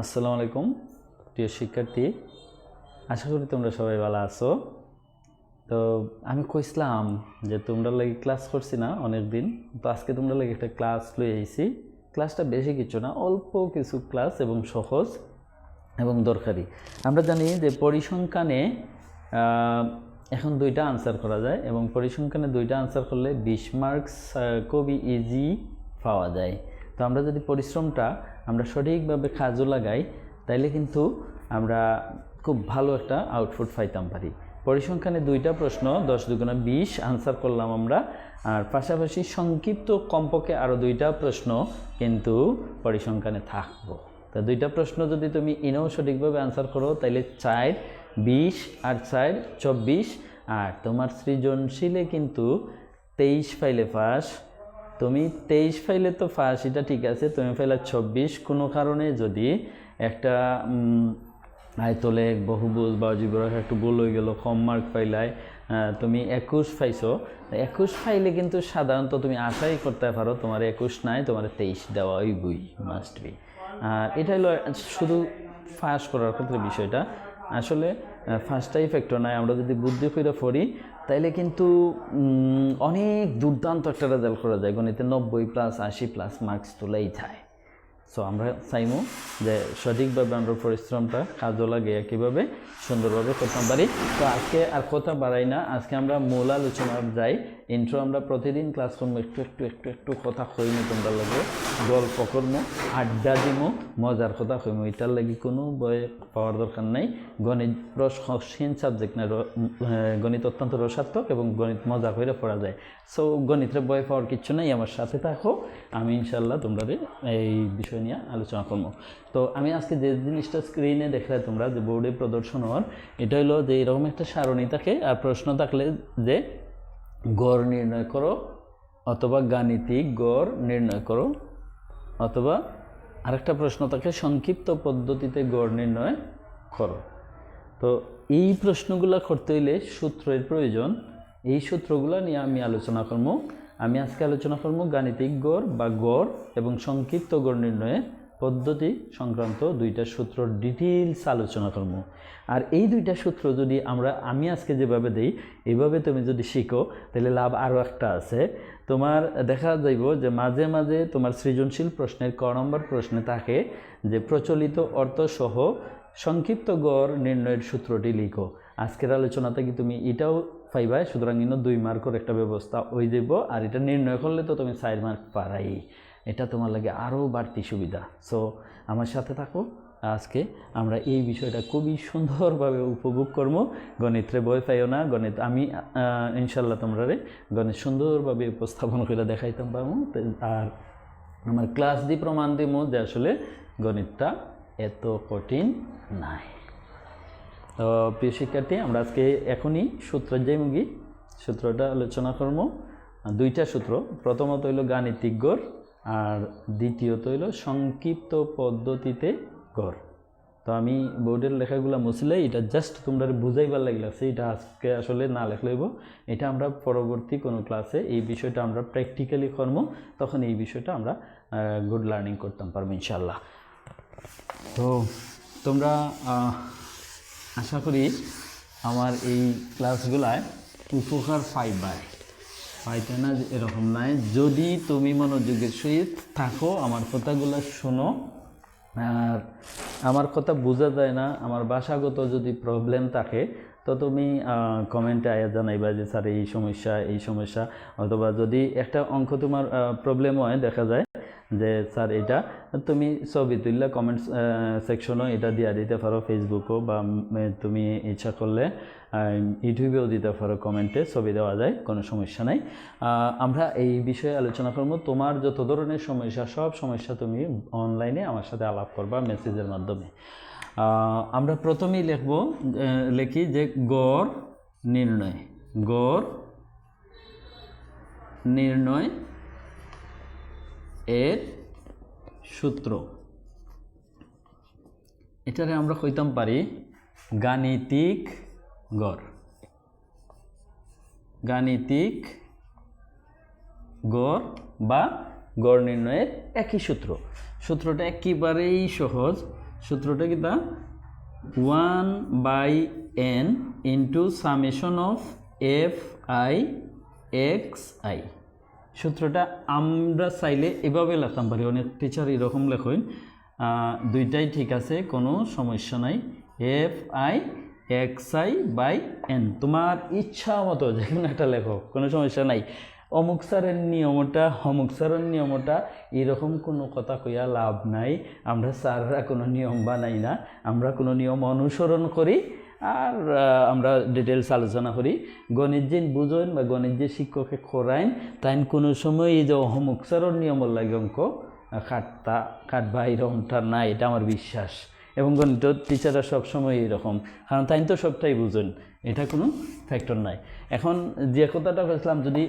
আসসালামু আলাইকুম প্রিয় শিক্ষার্থী, আশা করি তোমরা সবাই ভালো আছো। তো আমি কইছিলাম যে তোমরা লাগি ক্লাস করছি না অনেক দিন, তো আজকে তোমরা লাগি একটা ক্লাস লই আইছি। ক্লাসটা বেশি কিছু না, অল্প কিছু ক্লাস এবং সহজ এবং দরকারি। আমরা জানি যে পরিসংখ্যানে এখন দুইটা আনসার করা যায় এবং পরিসংখ্যানে দুইটা আনসার করলে 20 মার্কস খুবই ইজি পাওয়া যায়। তো আমরা যদি পরিশ্রমটা আমরা সঠিকভাবে কাজে লাগাই তাইলে কিন্তু আমরা খুব ভালো একটা আউটপুট পাইতাম পারি। পরিসংখ্যানে দুইটা প্রশ্ন 10 দুগুণে 20 আনসার করলাম আমরা, আর পাশাপাশি সংক্ষিপ্ত কমপক্ষে আরও দুইটা প্রশ্ন কিন্তু পরিসংখ্যানে থাকবো। তা দুইটা প্রশ্ন যদি তুমি ইনেও সঠিকভাবে আনসার করো তাইলে 4 20 আর 4 24, আর তোমার সৃজনশীলে কিন্তু 23 ফাইলে পাস। তুমি 23 ফাইলে তো পাস, এটা ঠিক আছে, তুমি ফাইলা 24। কোনো কারণে যদি একটা আয়তলে বহুভুজ বা অজীবরেখা একটু ভুল হয়ে গেল, কম মার্ক পাইলাই, তুমি 21 পাইছো, 21 ফাইলে কিন্তু সাধারণত তুমি আশাই করতে পারো তোমার 21 নাই, তোমার 23 দেওয়া হইবই, মাস্ট বি। এটা হলো শুধু পাস করার ক্ষেত্রে বিষয়টা। আসলে ফার্স্টটাই ফ্যাক্টর নাই, আমরা যদি বুদ্ধি করে পড়ি তাইলে কিন্তু অনেক দুর্দান্ত একটা রেজাল্ট করা যায়। গণিতে 90+, 80+ মার্কস তোলাই যায়। সো আমরা চাইমু যে সঠিকভাবে আমরা পরিশ্রমটা কাজও লাগে কীভাবে সুন্দরভাবে করতে পারি। তো আজকে আর কথা বাড়াই না, আজকে আমরা মূল আলোচনা যাই। ইন্ট্রো আমরা প্রতিদিন ক্লাস করবো, একটু কথা কইমু, তোমরা লাগে গল্প করবো, আড্ডা দিমু, মজার কথা কইমু। এটার লাগি কোনো বই পাওয়ার দরকার নাই। গণিত রসহীন সাবজেক্ট না, গণিত অত্যন্ত রসাত্মক এবং গণিত মজা করে পড়া যায়। সো গণিতের বই পাওয়ার কিচ্ছু নাই, আমার সাথে থাকো, আমি ইনশাল্লাহ তোমরা এই বিষয় নিয়ে আলোচনা করবো। তো আমি আজকে যে জিনিসটা স্ক্রিনে দেখলে তোমরা যে বোর্ডে প্রদর্শন হওয়ার, এটা হলো যে এরকম একটা সারণী থাকে আর প্রশ্ন থাকলে যে গড় নির্ণয় করো, অথবা গাণিতিক গড় নির্ণয় করো, অথবা আরেকটা প্রশ্ন থাকে সংক্ষিপ্ত পদ্ধতিতে গড় নির্ণয় করো। তো এই প্রশ্নগুলো করতে হইলে সূত্রের প্রয়োজন। এই সূত্রগুলো নিয়ে আমি আলোচনা করবো। আমি আজকে আলোচনা করবো গাণিতিক গড় বা গড় এবং সংক্ষিপ্ত গড় নির্ণয়ের পদ্ধতি সংক্রান্ত দুইটা সূত্র ডিটেইলস আলোচনা করবো। আর এই দুইটা সূত্র যদি আমি আজকে যেভাবে দিই এইভাবে তুমি যদি শিখো তাহলে লাভ আরও একটা আছে। তোমার দেখা যাইব যে মাঝে মাঝে তোমার সৃজনশীল প্রশ্নের ক নম্বর প্রশ্নে থাকে যে প্রচলিত অর্থসহ সংক্ষিপ্ত গড় নির্ণয়ের সূত্রটি লিখো। আজকের আলোচনাতে কি তুমি এটাও পাইবা, সুতরাং ইনো 2 মার্কের একটা ব্যবস্থা হয়ে যাব। আর এটা নির্ণয় করলে তো তুমি 4 মার্ক পারাই, এটা তোমার লাগে আরও বাড়তি সুবিধা। সো আমার সাথে থাকো, আজকে আমরা এই বিষয়টা খুবই সুন্দরভাবে উপভোগ করবো। গণিতরে ভয় পাইও না, গণিত আমি ইনশাল্লাহ তোমরা গণিত সুন্দরভাবে উপস্থাপন করে দেখাইতাম পারবো। আর আমার ক্লাস দিয়ে প্রমাণ দিব যে আসলে গণিতটা এত কঠিন নাই। তো প্রিয় শিক্ষার্থী, আমরা আজকে এখনই সূত্রের যে মুগি সূত্রটা আলোচনা করবো। দুইটা সূত্র, প্রথমত হইল গাণিতিক গড় আর দ্বিতীয়ত হইল সংক্ষিপ্ত পদ্ধতিতে গড়। তো আমি বোর্ডের লেখাগুলো মুছলে এটা জাস্ট তোমরা বুঝাইবার লাগছে, এটা আজকে আসলে না লেখলেইব। এটা আমরা পরবর্তী কোনো ক্লাসে এই বিষয়টা আমরা প্র্যাকটিক্যালি করবো, তখন এই বিষয়টা আমরা গুড লার্নিং করতাম পারবো ইনশাল্লাহ। তো তোমরা আশা করি আমার এই ক্লাসগুলায় উপকার পাইতে না এরকম নাই। যদি তুমি মনোযোগের সহিত থাকো, আমার কথাগুলো শোনো, আর আমার কথা বোঝা যায় না, আমার ভাষাগত যদি প্রবলেম থাকে তো তুমি কমেন্টে আয়া জানাইবা যে স্যার এই সমস্যা, অথবা যদি একটা অঙ্ক তোমার প্রবলেম হয়, দেখা যায় যে স্যার এটা, তুমি ছবি তুললে কমেন্টস সেকশনও এটা দিয়ে দিতে পারো, ফেসবুকও, বা তুমি ইচ্ছা করলে ইউটিউবেও দিতে পারো, কমেন্টে ছবি দেওয়া যায়, কোনো সমস্যা নাই। আমরা এই বিষয়ে আলোচনা করবো। তোমার যত ধরনের সমস্যা, সব সমস্যা তুমি অনলাইনে আমার সাথে আলাপ করবা মেসেজের মাধ্যমে। আমরা প্রথমেই লিখি যে গড় নির্ণয় এর সূত্র। এটারে আমরা কইতাম পারি গাণিতিক গড় বা গড় নির্ণয়ের একই সূত্রটা একেবারেই সহজ। সূত্রটা কিতা 1/n into summation of fi xi। সূত্রটা আমরা চাইলে এভাবে লিখতাম পারি, অনেক টিচার এরকম লেখেন, দুইটাই ঠিক আছে, কোনো সমস্যা নাই। fi xi/n তোমার ইচ্ছা মতো যে কোনো একটা লেখো, কোনো সমস্যা নাই। অমুক স্যারের নিয়মটা অমুক স্যারের নিয়মটা এরকম কোনো কথা কইয়া লাভ নাই। আমরা স্যাররা কোনো নিয়ম বানাই না, আমরা কোনো নিয়ম অনুসরণ করি আর আমরা ডিটেলস আলোচনা করি। গণিত যে বুঝেন বা গণিত যে শিক্ষকে খোরাইন তাই কোনো সময় এই যে অমুক স্যারের নিয়মের লাগে অঙ্ক কাটবা এরকমটা না, এটা আমার বিশ্বাস। এবং গণিত টিচাররা সবসময় এরকম, কারণ তাই তো সবটাই বুঝেন, এটা কোনো ফ্যাক্টর নাই। এখন যে কথাটা বলছিলাম, যদি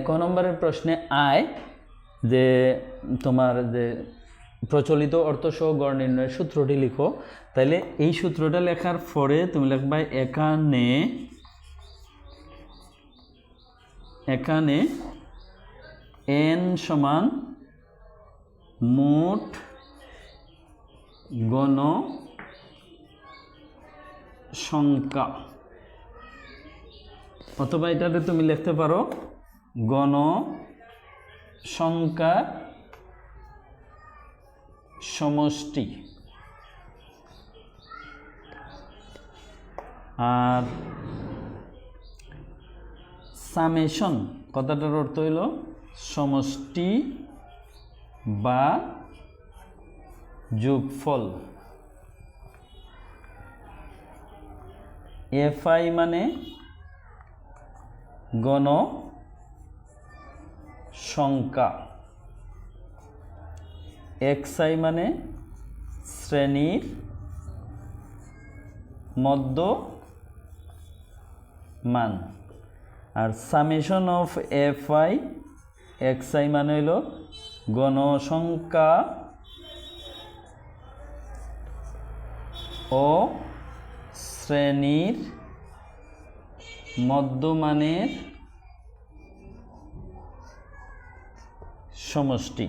ক নম্বরের প্রশ্নে আয় যে তোমার যে প্রচলিত অর্থসহ গড় নির্ণয়ের সূত্রটি লিখো, তাইলে এই সূত্রটা লেখার পরে তুমি লিখবা এখানে n সমান মোট গণ সংখ্যা, অথবা এটাতে তুমি লিখতে পারো গণ সংখ্যার সমষ্টি। আর সামেশন কথাটার অর্থ হইল সমষ্টি বা যোগফল। fi মানে গণ সংখ্যা, xi মানে শ্রেণীর মধ্যমান। আর সামেশন অফ fi xi মানে হইল গণসংখ্যা ও শ্রেণীর মধ্যমানের সমষ্টি।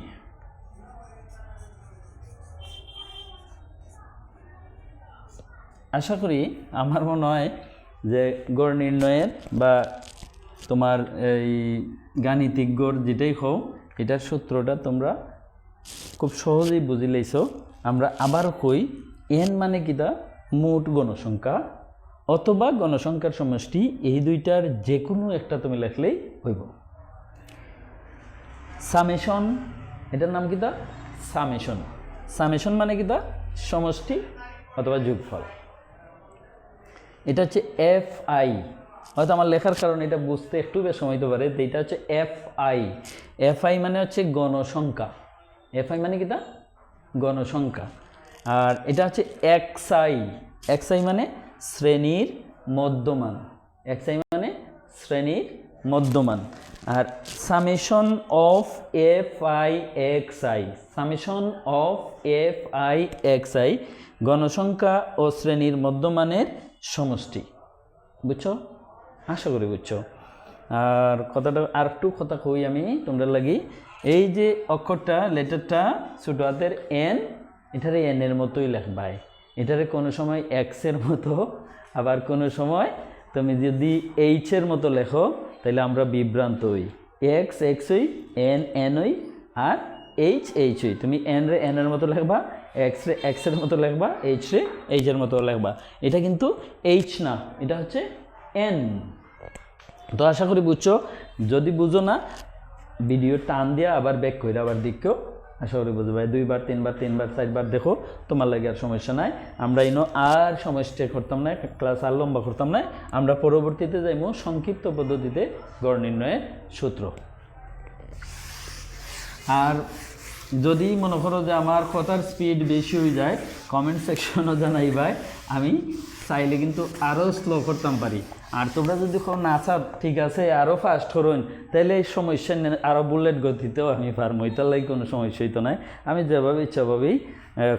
আশা করি আমার মনে হয় যে গড় নির্ণয়ের বা তোমার এই গাণিতিক গড় যেটাই হোক, এটার সূত্রটা তোমরা খুব সহজেই বুঝি লাইছো। আমরা আবার কই n মানে কিটা মোট গণসংখ্যা অথবা গণসংখ্যার সমষ্টি, এই দুইটার যে কোনো একটা তুমি লেখলেই হইব। সামেশন, এটার নাম কিটা সামেশন। সামেশন মানে কিটা সমষ্টি অথবা যোগফল। এটা হচ্ছে fi, হয়তো আমার লেখার কারণে এটা বুঝতে একটু বেশ সময় হতে পারে। এটা হচ্ছে fi মানে হচ্ছে গণসংখ্যা। fi মানে কিটা গণসংখ্যা। আর এটা হচ্ছে xi মানে শ্রেণীর মধ্যমান। xi মানে শ্রেণীর মধ্যমান। আর summation of fi xi, summation of fi xi গণসংখ্যা ও শ্রেণীর মধ্যমানের সমষ্টি। বুঝছো? আশা করি বুঝছো। আর কথাটা আর একটু কথা কই আমি তোমরা লাগি, এই যে অক্ষরটা লেটারটা ছোট হাতের n, এটারে n এর মতোই লেখবাই। এটারে কোনো সময় x এর মতো, আবার কোনো সময় তুমি যদি h এর মতো লেখো তাহলে আমরা বিভ্রান্ত হই। x হই, n হই, আর h হই। তুমি n রে n এর মতো লেখবা, x রে x এর মতো লেখবা, h রে h এর মতো লেখবা। এটা কিন্তু h না, এটা হচ্ছে n। তো আশা করি বুঝছো। যদি বুঝো না, ভিডিও টান দিয়া আবার ব্যাক করে আবার দেখো, আশা করি বুঝো ভাই। 2 বার 3 বার 4 বার দেখো, তোমার লাগে আর সমস্যা নাই। আমরা ইনো আর সময় স্টে করতাম না, ক্লাস আর লম্বা করতাম না। আমরা পরবর্তীতে যাইমু সংক্ষিপ্ত পদ্ধতিতে গড় নির্ণয়ের সূত্র। আর যদি মনে করো যে আমার কথার স্পিড বেশি হয়ে যায়, কমেন্ট সেকশনও জানাই ভাই, আমি চাইলে কিন্তু আরও স্লো করতাম পারি। আর তোমরা যদি না চাও ঠিক আছে আরও ফাস্ট করুন, তাহলে এই সমস্যা আরও বুলেট গতিতেও আমি পারবো, এটার লাগে কোনো সমস্যা হইতো না। আমি যেভাবে ইচ্ছাভাবেই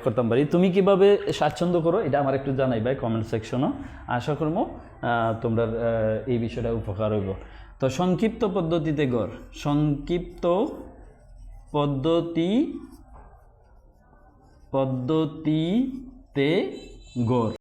করতাম পারি। তুমি কিভাবে স্বাচ্ছন্দ্য করো এটা আমার একটু জানাই ভাই কমেন্ট সেকশনও। আশা করবো তোমরা এই বিষয়টা উপকার হইব। তো সংক্ষিপ্ত পদ্ধতিতে গড়, সংক্ষিপ্ত পদ্ধতি পদ্ধতিতে গড়।